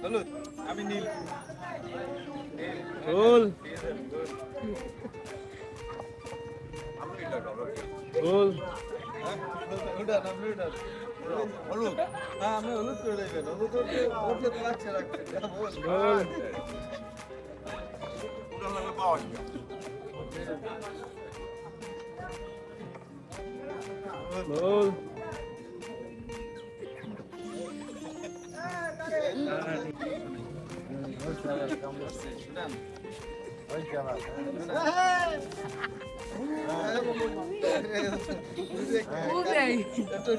হলুদ আমি নীল ফুল ফুল উঠান আপনি উঠান হলুদ হ্যাঁ আপনি হলুদ করে দেবেন হলুদ উঠলে তো লাগছে রাখছে ফুল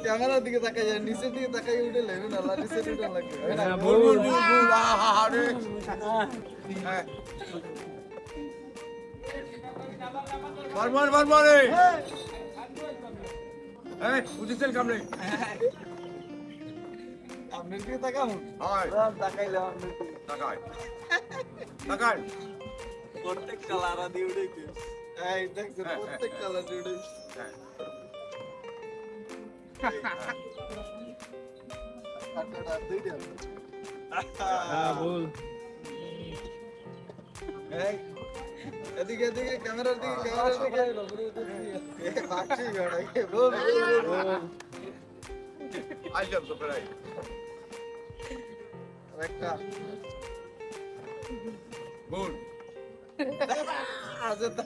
ক্যামেরার দিকে তাকাই যায় নিচের দিকে তাকাই উঠে লেবে না নিচে উঠে লাগবে বারবার বারবার এই উঠিছেন কামড়ে আপনার দিকে তাকাবো হয় তাকাইলে আপনার দিকে তাকায় তাকায় প্রত্যেক কালার আদি উঠেছে এই দেখছেন প্রত্যেক কালার উঠেছে ফুল এদিকে এদিকে ক্যামেরার দিকে ক্যামেরার দিকে বাচ্চি বেড়াই আইলাম তো প্রায় একটা ভুল আজ তা